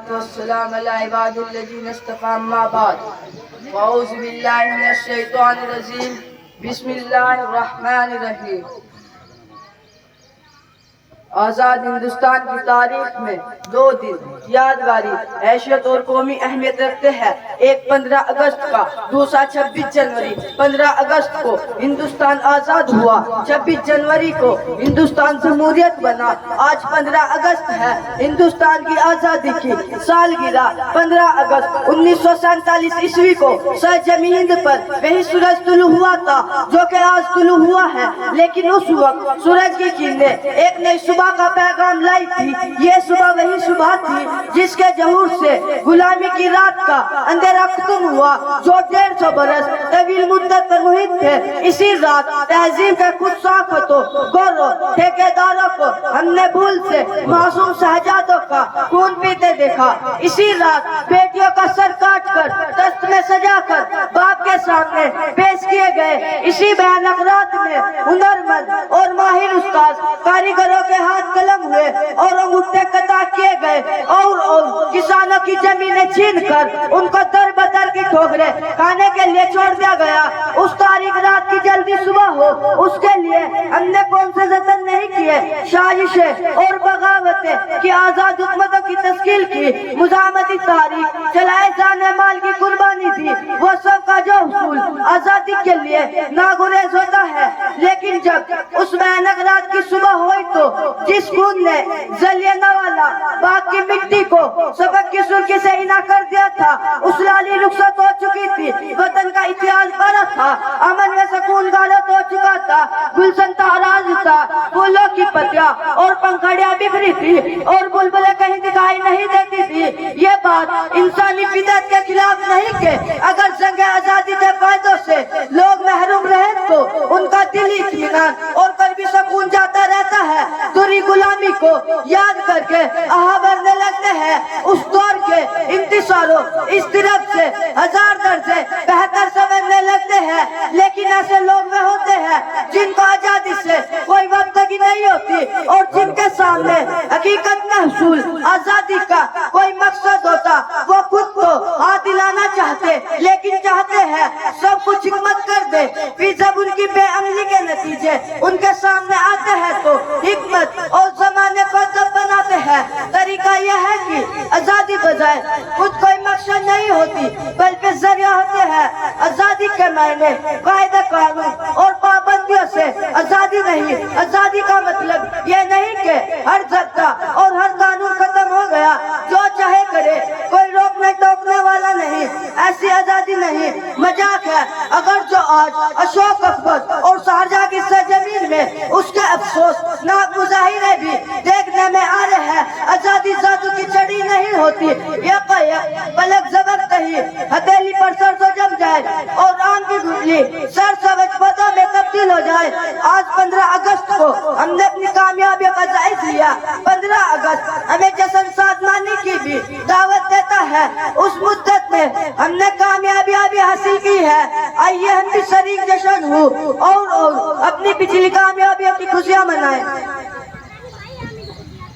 والسلام على عباد الذين اصطفى أما بعد وأعوذ بالله من الشيطان الرجيم بسم الله الرحمن الرحیم۔ آزاد ہندوستان کی تاریخ میں دو دن یادگاری حیثیت اور قومی اہمیت رکھتے ہیں، ایک 15 اگست کا، دوسرا 26 جنوری۔ 15 اگست کو ہندوستان آزاد ہوا، 26 جنوری کو ہندوستان جمہوریت بنا۔ آج 15 اگست ہے ہندوستان کی آزادی کی سالگرہ۔ 15 اگست 1947 عیسوی کو سرزمین ہند پر وہی سورج طلوع ہوا تھا جو کہ آج طلوع ہوا ہے، لیکن اس وقت سورج کی کرنیں ایک نئی صبح کا پیغام لائی تھی۔ یہ صبح وہی صبح تھی جس کے ظہور سے غلامی کی رات کا اندھیرا ختم ہوا جو 150 برس طویل مدت پر محیط تھے۔ اسی رات تہذیب کے خود ساختوں گورو ٹھیکیداروں کو ہم نے بھول سے معصوم شہزادوں کا خون پیتے دیکھا۔ اسی رات بیٹیوں کا سر کاٹ کر دست میں سجا کر باپ کے سامنے پیش کیے گئے۔ اسی بھیانک رات میں ہنرمند اور ماہر استاد کاریگروں کے ہاتھ قلم ہوئے اور انگوٹھے قطع کیے گئے اور کسانوں کی زمینیں چھین کر ان کو در بدر کی ٹھوکریں کھانے کے لیے چھوڑ دیا گیا۔ اس تاریخ رات کی جلدی صبح ہو، اس کے لیے ہم نے کون سے جتن نہیں کیے، سازشیں اور بغاوتیں کی آزاد حکومتوں کی تشکیل کی، مزاحمتی تاریخ چلائے جانے مال کی قربانی دی۔ وہ سب کا جو حصول آزادی کے لیے ناگزیر ہوتا ہے، لیکن جب اس بھیانک رات کی صبح ہوئی تو جس خون نے جلیانوالہ باغ کی مٹی کو سبق کی سرخی سے عنا کر دیا تھا، اس لالی رخصت ہو چکی تھی، وطن کا اتحاد پارا تھا، امن و سکون غارت ہو چکا تھا، گلشن تاراج تھا، پھولوں کی پتیاں اور پنکھڑیاں بکھری تھی اور بلبلیں کہیں دکھائی نہیں دیتی تھی۔ یہ بات انسانی فطرت کے خلاف نہیں کہ اگر جنگ آزادی کے فائدوں سے لوگ محروم رہے تو ان کا دلی اطمینان اور قلبی سکون جاتا رہتا ہے۔ دوری غلامی کو یاد کر کے آہ بھرنے لگتے ہیں۔ اس دور کے انتصاروں اضطراب سے ہزار درجے بہتر سمجھنے لگتے ہیں، لیکن ایسے لوگ میں ہوتے ہیں جن کو آزادی سے کوئی وابستگی نہیں ہوتی اور جن کے سامنے حقیقت میں حصول آزادی کا کوئی مقصد ہوتا، وہ خود تو ہاتھ دلانا چاہتے لیکن چاہتے ہیں سب کچھ حکمت کر دے۔ پھر جب ان کی بے عملی کے نتیجے ان کے سامنے آتے ہیں تو حکمت اور زمانے کو جب بناتے ہیں۔ طریقہ یہ ہے کہ آزادی بجائے خود کوئی مقصد نہیں ہوتی بلکہ ذریعہ ہوتے ہیں۔ آزادی کے معنی قاعدہ قانون اور پابندیوں سے آزادی نہیں۔ آزادی کا مطلب یہ نہیں کہ ہر ضابطہ اور ہر قانون ختم ہو گیا، جو چاہے کرے، کوئی روکنے ٹوکنے والا نہیں، ایسی آزادی نہیں۔ مذاق ہے اگر جو آج اشوک اکبر اور شاہجہاں کی سرزمین میں اس کے افسوس ناک مظاہرے بھی دیکھنے میں آ رہے ہیں۔ آزادی ذاتوں کی چڑی نہیں ہوتی، یہ پلک جھپکتے ہی ہتھیلی پر سرسوں جم جائے اور آم کی گٹلی سر سبز پودوں میں تبدیل ہو جائے۔ آج 15 اگست کو ہم نے اپنی کامیابی کا جائزہ لیا۔ 15 اگست ہمیں جشن سازمانی کی بھی دعوت دیتا ہے۔ اس مدت میں ہم نے کامیابیاں بھی حاصل کی ہے، آئیے ہم بھی شریک جشن ہوں اور اپنی پچھلی کامیابیوں کی خوشیاں منائیں۔